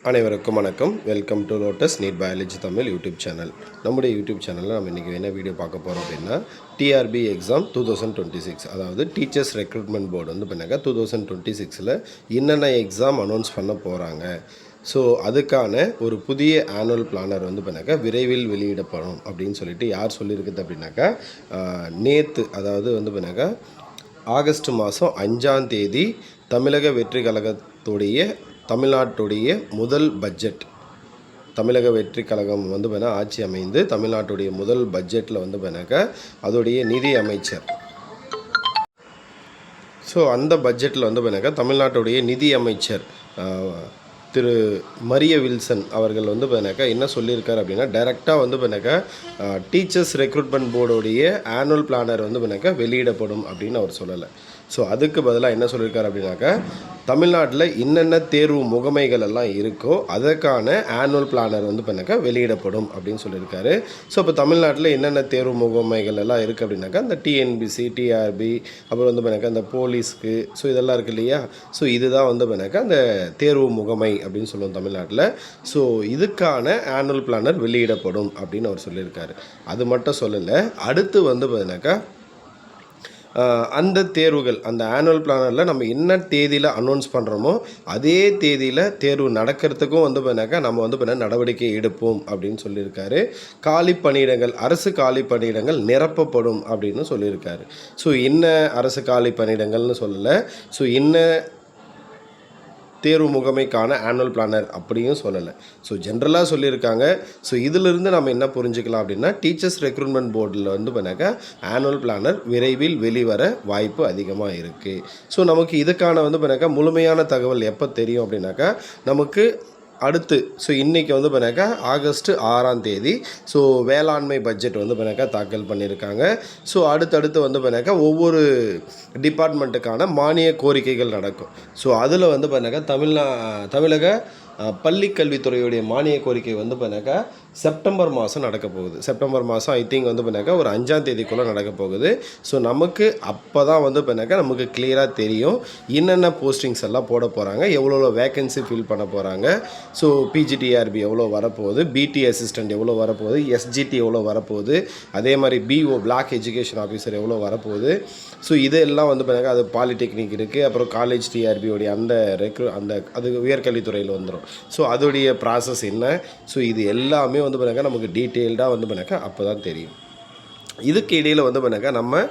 அனைவருக்கும் வணக்கம். Welcome to Lotus NEET biology Tamil YouTube channel. நம்முடைய யூடியூப் சேனலில் நம்ம இன்றைக்கி என்ன வீடியோ பார்க்க போகிறோம் அப்படின்னா, டிஆர்பி எக்ஸாம் 2026, அதாவது டீச்சர்ஸ் ரெக்ரூட்மெண்ட் போர்டு வந்து பண்ணாங்க 2026 என்னென்ன எக்ஸாம் அனௌன்ஸ் பண்ண போகிறாங்க. ஸோ அதுக்கான ஒரு புதிய ஆனுவல் பிளானர் வந்து பண்ணாக்கா விரைவில் வெளியிடப்படும் அப்படின்னு சொல்லிட்டு யார் சொல்லியிருக்குது அப்படின்னாக்கா, நேற்று அதாவது வந்து பண்ணாக்கா ஆகஸ்ட் மாதம் 5ஆம் தேதி தமிழக வெற்றி கழகத்துடைய தமிழ்நாட்டுடைய முதல் பட்ஜெட், தமிழக வெற்றி கழகம் வந்து பண்ண ஆட்சி அமைந்து தமிழ்நாட்டுடைய முதல் பட்ஜெட்டில் வந்து பண்ணாக்க அதோடைய நிதி அமைச்சர், ஸோ அந்த பட்ஜெட்டில் வந்து பண்ணாக்க தமிழ்நாட்டுடைய நிதி அமைச்சர் திரு மரிய வில்சன் அவர்கள் வந்து பண்ணாக்கா என்ன சொல்லியிருக்காரு அப்படின்னா, டைரெக்டாக வந்து பண்ணாக்கா டீச்சர்ஸ் ரெக்ரூட்மெண்ட் போர்டுடைய ஆனுவல் பிளானர் வந்து பண்ணாக்கா வெளியிடப்படும் அப்படின்னு அவர் சொல்லலை. ஸோ அதுக்கு பதிலாக என்ன சொல்லியிருக்காரு அப்படின்னாக்கா, தமிழ்நாட்டில் என்னென்ன தேர்வு முகமைகள் எல்லாம் இருக்கோ அதற்கான ஆனுவல் பிளானர் வந்து பண்ணாக்கா வெளியிடப்படும் அப்படின்னு சொல்லியிருக்காரு. ஸோ இப்போ தமிழ்நாட்டில் என்னென்ன தேர்வு முகமைகள் எல்லாம் இருக்குது அப்படின்னாக்கா, இந்த டிஎன்பிசி, டிஆர்பி, அப்புறம் வந்து பண்ணாக்கா இந்த போலீஸ்க்கு, ஸோ இதெல்லாம் இருக்குது இல்லையா. ஸோ இதுதான் வந்து பண்ணாக்கா அந்த தேர்வு முகமை அப்படின்னு சொல்லுவோம் தமிழ்நாட்டில். ஸோ இதுக்கான ஆனுவல் பிளானர் வெளியிடப்படும் அப்படின்னு அவர் சொல்லியிருக்காரு. அது மட்டும் சொல்லலை, அடுத்து வந்து பார்த்தீங்கன்னாக்கா அந்த தேர்வுகள், அந்த ஆனுவல் பிளானரில் நம்ம என்ன தேதியில் அனௌன்ஸ் பண்ணுறோமோ அதே தேதியில் தேர்வு நடக்கிறதுக்கும் வந்து பண்ணாக்கா நம்ம வந்து பண்ண நடவடிக்கை எடுப்போம் அப்படின்னு சொல்லியிருக்காரு. காலி பணியிடங்கள், அரசு காலி பணியிடங்கள் நிரப்பப்படும் அப்படின்னு சொல்லியிருக்காரு. ஸோ என்ன அரசு காலி பணியிடங்கள்னு சொல்லலை, ஸோ என்ன தேர்வு முகமைக்கான ஆனுவல் பிளானர் அப்படியும் சொல்லலை. ஸோ ஜென்ரலாக சொல்லியிருக்காங்க. ஸோ இதிலிருந்து நம்ம என்ன புரிஞ்சுக்கலாம் அப்படின்னா, டீச்சர்ஸ் ரெக்ரூட்மெண்ட் போர்டில் வந்து பண்ணாக்கா ஆனுவல் பிளானர் விரைவில் வெளிவர வாய்ப்பு அதிகமாக இருக்குது. ஸோ நமக்கு இதுக்கான வந்து பண்ணாக்கா முழுமையான தகவல் எப்போ தெரியும் அப்படின்னாக்கா, நமக்கு அடுத்து ஸோ இன்றைக்கி வந்து பண்ணாக்கா ஆகஸ்ட் 6ஆம் தேதி ஸோ வேளாண்மை பட்ஜெட் வந்து பண்ணாக்கா தாக்கல் பண்ணியிருக்காங்க. ஸோ அடுத்தடுத்து வந்து பண்ணாக்கா ஒவ்வொரு டிபார்ட்மெண்ட்டுக்கான மானிய கோரிக்கைகள் நடக்கும். ஸோ அதில் வந்து பண்ணாக்கா தமிழக பள்ளிக்கல்வித்துறையுடைய மானிய கோரிக்கை வந்து பண்ணாக்கா செப்டம்பர் மாதம் நடக்க போகுது. செப்டம்பர் மாதம் ஐ திங்க் வந்து பண்ணாக்கா ஒரு 5ஆம் தேதிக்குள்ளே நடக்க போகுது. ஸோ நமக்கு அப்போ தான் வந்து பண்ணாக்கா நமக்கு கிளியராக தெரியும் என்னென்ன போஸ்டிங்ஸ் எல்லாம் போட போகிறாங்க, எவ்வளோ வேக்கன்சி ஃபில் பண்ண போகிறாங்க. ஸோ பிஜிடிஆர்பி எவ்வளோ வரப்போகுது, பிடி அசிஸ்டண்ட் எவ்வளோ வரப்போகுது, எஸ்ஜிடி எவ்வளோ வரப்போகுது, அதே மாதிரி பிஓ பிளாக் எஜுகேஷன் ஆஃபீஸர் எவ்வளோ வரப்போகுது. ஸோ இதெல்லாம் வந்து பண்ணாக்கா அது பாலிடெக்னிக் இருக்குது, அப்புறம் காலேஜ் டிஆர்பியோடைய அந்த அது உயர்கல்வித்துறையில் வந்துடும். ஸோ அதோடைய ப்ராசஸ் என்ன, ஸோ இது எல்லாமே வந்து பண்ணாக்கா நமக்கு டீட்டெயில்டாக வந்து பண்ணாக்கா அப்போ தான் தெரியும். இதுக்கு இடையில் வந்து பண்ணாக்கா நம்ம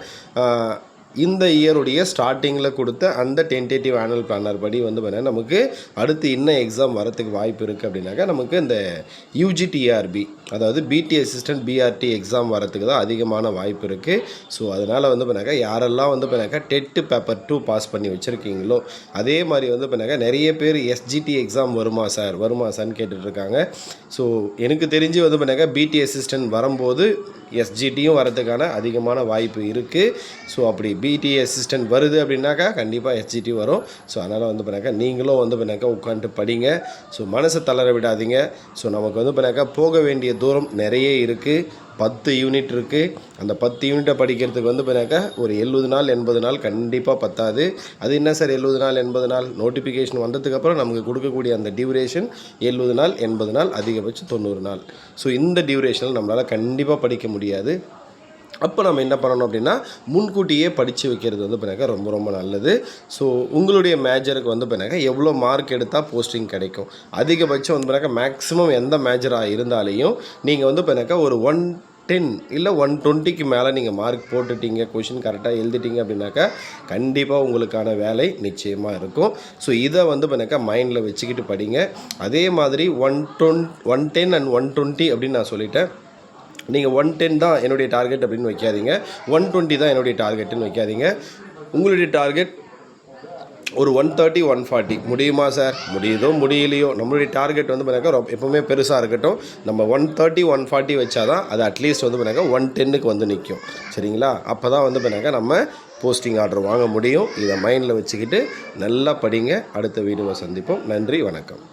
இந்த இயருடைய ஸ்டார்டிங்கில் கொடுத்த அந்த டென்டேட்டிவ் ஆனுவல் பிளானர் படி வந்து பண்ணால் நமக்கு அடுத்து இன்னும் எக்ஸாம் வரத்துக்கு வாய்ப்பு இருக்குது அப்படின்னாக்கா, நமக்கு இந்த யூஜிடிஆர்பி அதாவது பிடி அசிஸ்டன்ட் பிஆர்டி எக்ஸாம் வரத்துக்கு தான் அதிகமான வாய்ப்பு இருக்குது. ஸோ அதனால் வந்து பண்ணாக்கா யாரெல்லாம் வந்து பண்ணாக்கா டெட்டு பேப்பர் 2 பாஸ் பண்ணி வச்சுருக்கீங்களோ, அதே மாதிரி வந்து பண்ணாக்கா நிறைய பேர் எஸ்ஜிடி எக்ஸாம் வருமா சார்னு கேட்டுட்ருக்காங்க. ஸோ எனக்கு தெரிஞ்சு வந்து பண்ணாக்கா பிடி அசிஸ்டன்ட் வரும்போது எஸ்ஜிடியும் வரதுக்கான அதிகமான வாய்ப்பு இருக்குது. ஸோ அப்படி பிடி அசிஸ்டன்ட் வருது அப்படின்னாக்கா கண்டிப்பாக எஸ்ஜிடி வரும். ஸோ அதனால் வந்து பண்ணாக்கா நீங்களும் வந்து பண்ணாக்கா உட்காந்துட்டு படிங்க. ஸோ மனசை தளர விடாதீங்க. ஸோ நமக்கு வந்து பண்ணாக்கா போக வேண்டிய தூரம் நிறைய இருக்குது. 10 யூனிட் இருக்குது. அந்த 10 யூனிட்டை படிக்கிறதுக்கு வந்து பண்ணாக்கா ஒரு 70 நாள் 80 நாள் கண்டிப்பாக பத்தாது. அது என்ன சார் 70 நாள் 80 நாள், நோட்டிஃபிகேஷன் வந்ததுக்கப்புறம் நமக்கு கொடுக்கக்கூடிய அந்த டியூரேஷன் 70 நாள் 80 நாள் அதிகபட்சம் 90 நாள். ஸோ இந்த டியூரேஷனில் நம்மளால் கண்டிப்பாக படிக்க முடியாது. அப்போ நம்ம என்ன பண்ணணும் அப்படின்னா, முன்கூட்டியே படித்து வைக்கிறது வந்து பண்ணாக்கா ரொம்ப ரொம்ப நல்லது. ஸோ உங்களுடைய மேஜருக்கு வந்து பண்ணாக்கா எவ்வளோ மார்க் எடுத்தால் போஸ்டிங் கிடைக்கும், அதிகபட்சம் வந்து பண்ணாக்கா மேக்ஸிமம் எந்த மேஜராக இருந்தாலையும் நீங்கள் வந்து பண்ணாக்கா ஒரு 110 இல்லை 120க்கு மேலே நீங்கள் மார்க் போட்டுட்டீங்க, கொஷின் கரெக்டாக எழுதிட்டீங்க அப்படின்னாக்கா கண்டிப்பாக உங்களுக்கான வேலை நிச்சயமாக இருக்கும். ஸோ இதை வந்து பண்ணாக்கா மைண்டில் வச்சுக்கிட்டு படிங்க. அதே மாதிரி 110 அண்ட் 120 அப்படின்னு நான் சொல்லிட்டேன். நீங்கள் 110 தான் என்னுடைய டார்கெட் அப்படின்னு வைக்காதீங்க, 120 தான் என்னுடைய டார்கெட்டுன்னு வைக்காதீங்க. உங்களுடைய டார்கெட் ஒரு 130 140 முடியுமா சார்? முடியுதோ முடியலையோ, நம்மளுடைய டார்கெட் வந்து பண்ணாக்கா எப்போவுமே பெருசாக இருக்கட்டும். நம்ம 130 140 வச்சா தான் அது அட்லீஸ்ட் வந்து பண்ணாக்கா 110க்கு வந்து நிற்கும். சரிங்களா? அப்போ தான் வந்து பண்ணாக்கா நம்ம போஸ்டிங் ஆர்டர் வாங்க முடியும். இதை மைண்டில் வச்சுக்கிட்டு நல்லா படிங்க. அடுத்த வீடியோவை சந்திப்போம். நன்றி, வணக்கம்.